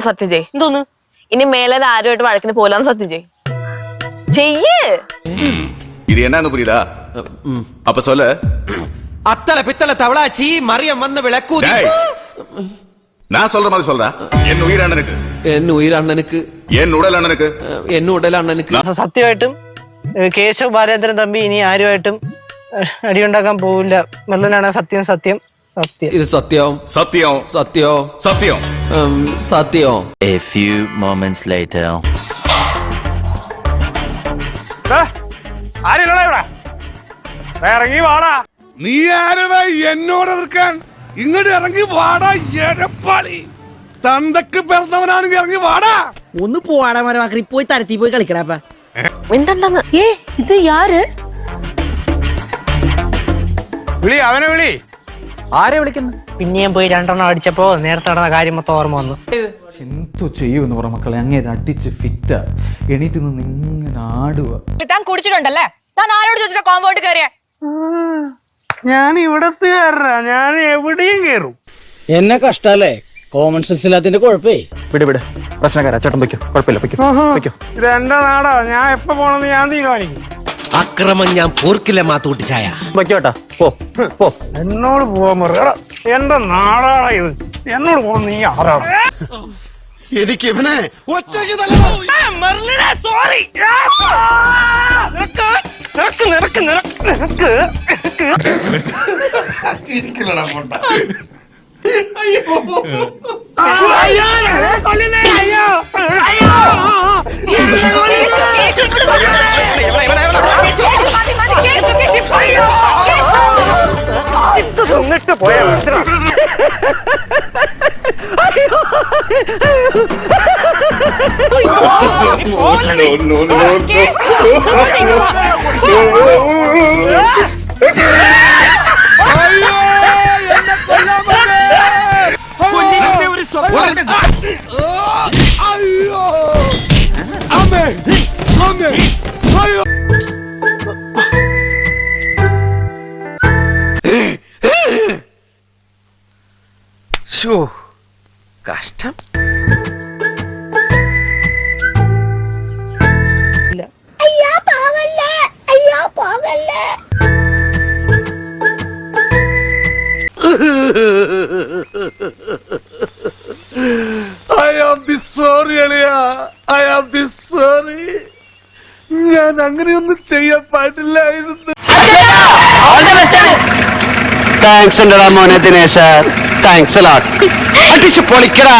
സത്യം ചെയ്. എന്തോന്ന്? ഇനി മേലെ ആരുമായിട്ട് വഴക്കിന് പോലാന്ന് സത്യം ചെയ്. ചെയ്യ്. இது என்னன்னு புரியுதா? அப்ப சொல்லு. அத்தல பித்தல தவளாச்சி மரியம் வந்து விளக்கூதி. நான் சொல்ற மாதிரி சொல்றா. என் உயிர் அண்ணனுக்கு. എൻ ഉയർ അണ്ണനുക്ക്. என் உடல் அண்ணனுக்கு. എൻ ഉടൽ അണ്ണനുക്ക്. സത്യമായിട്ടും കേശവ് ബാലേന്ദ്രൻ തമ്പി ഇനി ആരുമായിട്ടും അടിയുണ്ടാക്കാൻ പോവില്ല. മെല്ലനാണ് സത്യം സത്യം സത്യം. ഇത് സത്യം சத்தியம் സത്യം சத்தியம். സത്യം. A few moments later. ഇറങ്ങി വാടാ. നീ ആരടാ എന്നോട് എതിർക്കാൻ? ഇങ്ങോട്ട് ഇറങ്ങി വാടാ എരപ്പാളി. തന്തക്ക് പിറന്നവനാണെങ്കിൽ ഇറങ്ങി വാടാ. ഒന്ന് പോവാടാ മരമാക്കി പോയി തരത്തി പോയി കളിക്കടാ. മിണ്ടണ്ടെന്ന്. ഇത് യാര്? വിളി അവനെ വിളി. ആരെ വിളിക്കുന്നു? പിന്നെയും പോയി 2 എണ്ണം അടിച്ചപ്പോ നേരത്തെ നടന്ന കാര്യം മൊത്തം ഓർമ്മ വന്നു. എന്തോ ചെയ്യുമെന്ന് പറ മക്കളെ, അങ്ങനെ അടിച്ച് ഫിറ്റാ എണീറ്റ് നിന്ന് ഇങ്ങനെ ആടുക. താൻ കുടിച്ചിട്ടുണ്ടല്ലേ? താൻ ആരോട് ചോദിച്ചിട്ട് കോമ്പൗണ്ട് കയറിയ? ഞാൻ ഇവിടത്തുകാരനാ, ഞാൻ എവിടെയും കേറും. എന്നെ കഷ്ടല്ലേ, കോമൺ സെൻസ് ഇല്ലാത്തിന്റെ കുഴപ്പേ. വിട് പ്രശ്നക്കാരാ, ചേട്ടൻ വയ്ക്കോ, കുഴപ്പമില്ല വയ്ക്കോ. ഇത് എന്റെ നാടാ, ഞാൻ എപ്പോ പോണെന്ന് ഞാൻ തീരുമാനിക്കും. അക്രമം ഞാൻ പോർക്കില്ല മാത്തൂട്ടി ചായ. വയ്ക്കോട്ടാ, പോ. എന്നോട് പോവാൻ പറയാ. എന്റെ നാടാടാ ഇത്. എന്നോട് പോകുന്ന നീ ആരാണ്? എനിക്ക് ഇവനെ ഒറ്റയ്ക്ക് എന്നിട്ട് പോയാ കഷ്ടം. ഞാൻ അങ്ങനെയൊന്നും ചെയ്യാൻ പാടില്ലായിരുന്നു. താങ്ക്സ് ഉണ്ടടാ മോനെ ദിനേശ, താങ്ക്സ് അടിച്ചു പൊളിക്കടാ.